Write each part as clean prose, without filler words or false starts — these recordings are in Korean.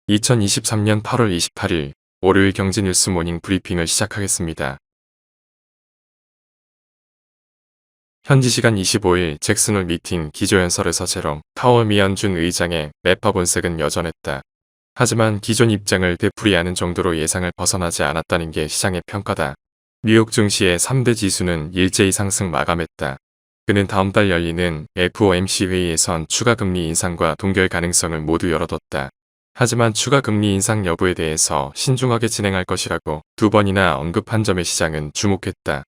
2023년 8월 28일 월요일 경제뉴스 모닝 브리핑을 시작하겠습니다. 현지 시간 25일 잭슨홀 미팅 기조연설에서 제롬 파월 미연준 의장의 매파 본색은 여전했다. 하지만 기존 입장을 되풀이하는 정도로 예상을 벗어나지 않았다는 게 시장의 평가다. 뉴욕 증시의 3대 지수는 일제히 상승 마감했다. 그는 다음 달 열리는 FOMC 회의에선 추가 금리 인상과 동결 가능성을 모두 열어뒀다. 하지만 추가 금리 인상 여부에 대해서 신중하게 진행할 것이라고 두 번이나 언급한 점에 시장은 주목했다.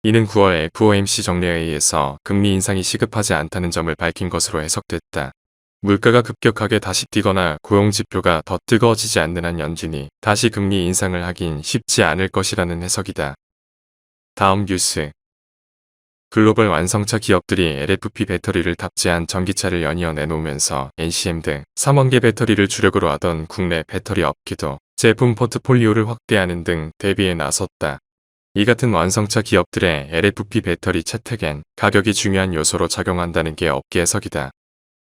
이는 9월 FOMC 정례회의에서 금리 인상이 시급하지 않다는 점을 밝힌 것으로 해석됐다. 물가가 급격하게 다시 뛰거나 고용지표가 더 뜨거워지지 않는 한 연준이 다시 금리 인상을 하긴 쉽지 않을 것이라는 해석이다. 다음 뉴스. 글로벌 완성차 기업들이 LFP 배터리를 탑재한 전기차를 연이어 내놓으면서 NCM 등 3원계 배터리를 주력으로 하던 국내 배터리 업계도 제품 포트폴리오를 확대하는 등 대비에 나섰다. 이 같은 완성차 기업들의 LFP 배터리 채택엔 가격이 중요한 요소로 작용한다는 게 업계 해석이다.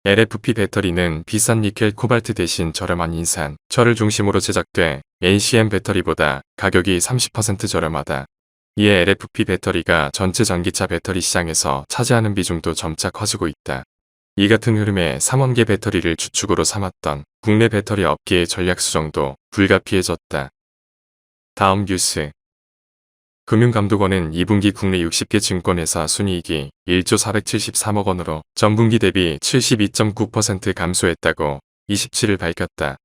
LFP 배터리는 비싼 니켈 코발트 대신 저렴한 인산, 철을 중심으로 제작돼 NCM 배터리보다 가격이 30% 저렴하다. 이에 LFP 배터리가 전체 전기차 배터리 시장에서 차지하는 비중도 점차 커지고 있다. 이 같은 흐름에 3원계 배터리를 주축으로 삼았던 국내 배터리 업계의 전략 수정도 불가피해졌다. 다음 뉴스. 금융감독원은 2분기 국내 60개 증권회사 순이익이 1조 473억 원으로 전분기 대비 72.9% 감소했다고 27일 밝혔다.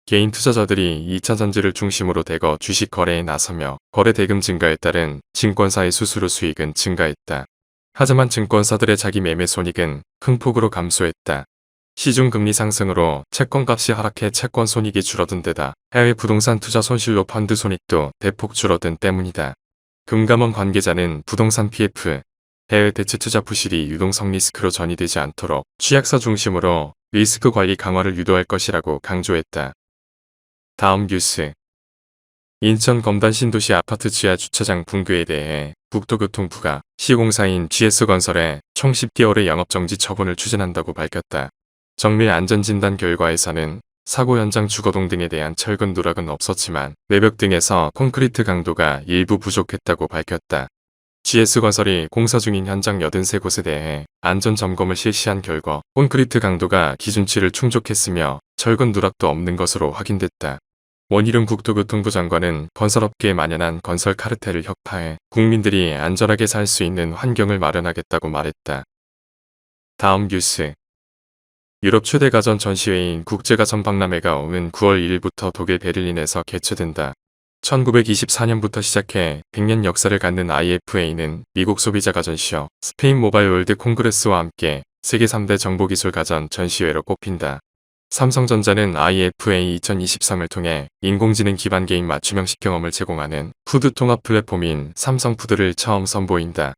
개인 투자자들이 2차 전지를 중심으로 대거 주식 거래에 나서며 거래 대금 증가에 따른 증권사의 수수료 수익은 증가했다. 하지만 증권사들의 자기 매매 손익은 큰 폭으로 감소했다. 시중 금리 상승으로 채권값이 하락해 채권 손익이 줄어든 데다 해외 부동산 투자 손실로 펀드 손익도 대폭 줄어든 때문이다. 금감원 관계자는 부동산 PF, 해외 대체 투자 부실이 유동성 리스크로 전이되지 않도록 취약사 중심으로 리스크 관리 강화를 유도할 것이라고 강조했다. 다음 뉴스. 인천 검단 신도시 아파트 지하 주차장 붕괴에 대해 국토교통부가 시공사인 GS건설에 총 10개월의 영업정지 처분을 추진한다고 밝혔다. 정밀 안전진단 결과에서는 사고 현장 주거동 등에 대한 철근 누락은 없었지만 외벽 등에서 콘크리트 강도가 일부 부족했다고 밝혔다. GS건설이 공사 중인 현장 83곳에 대해 안전점검을 실시한 결과 콘크리트 강도가 기준치를 충족했으며 철근 누락도 없는 것으로 확인됐다. 원희룡 국토교통부 장관은 건설업계에 만연한 건설 카르텔을 혁파해 국민들이 안전하게 살 수 있는 환경을 마련하겠다고 말했다. 다음 뉴스. 유럽 최대 가전 전시회인 국제가전 박람회가 오는 9월 1일부터 독일 베를린에서 개최된다. 1924년부터 시작해 100년 역사를 갖는 IFA는 미국 소비자 가전시어 스페인 모바일 월드 콩그레스와 함께 세계 3대 정보기술 가전 전시회로 꼽힌다. 삼성전자는 IFA 2023을 통해 인공지능 기반 게임 맞춤형식 경험을 제공하는 푸드 통합 플랫폼인 삼성푸드를 처음 선보인다.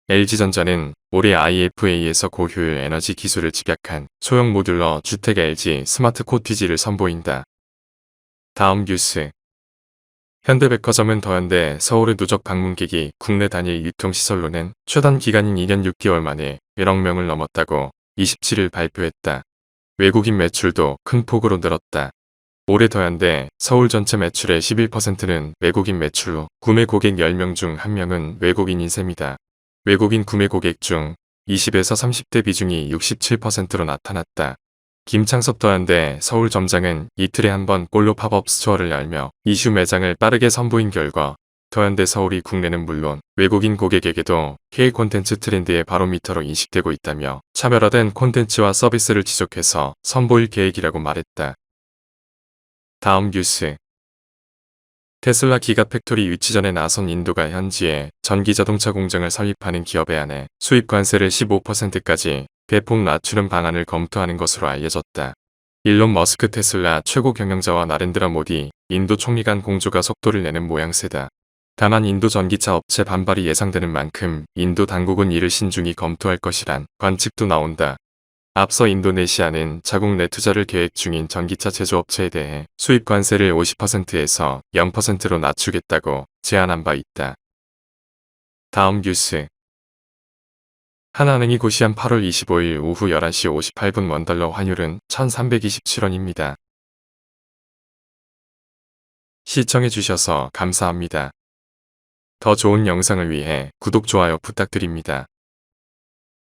LG전자는 올해 IFA에서 고효율 에너지 기술을 집약한 소형 모듈러 주택 LG 스마트 코티지를 선보인다. 다음 뉴스. 현대백화점은 더현대 서울의 누적 방문객이 국내 단일 유통시설로는 최단 기간인 2년 6개월 만에 1억 명을 넘었다고 27일 발표했다. 외국인 매출도 큰 폭으로 늘었다. 올해 더현대 서울 전체 매출의 11%는 외국인 매출로 구매 고객 10명 중 1명은 외국인인 셈이다. 외국인 구매 고객 중 20에서 30대 비중이 67%로 나타났다. 김창섭 더현대 서울 점장은 이틀에 한 번 꼴로 팝업 스토어를 열며 이슈 매장을 빠르게 선보인 결과 더현대 서울이 국내는 물론 외국인 고객에게도 K 콘텐츠 트렌드의 바로미터로 인식되고 있다며 차별화된 콘텐츠와 서비스를 지속해서 선보일 계획이라고 말했다. 다음 뉴스. 테슬라 기가팩토리 유치전에 나선 인도가 현지에 전기자동차 공장을 설립하는 기업에 한해 수입 관세를 15%까지 대폭 낮추는 방안을 검토하는 것으로 알려졌다. 일론 머스크 테슬라 최고 경영자와 나렌드라 모디 인도 총리 간 공조가 속도를 내는 모양새다. 다만 인도 전기차 업체 반발이 예상되는 만큼 인도 당국은 이를 신중히 검토할 것이란 관측도 나온다. 앞서 인도네시아는 자국 내 투자를 계획 중인 전기차 제조업체에 대해 수입 관세를 50%에서 0%로 낮추겠다고 제안한 바 있다. 다음 뉴스. 하나은행이 고시한 8월 25일 오후 11시 58분 원달러 환율은 1327원입니다. 시청해주셔서 감사합니다. 더 좋은 영상을 위해 구독, 좋아요 부탁드립니다.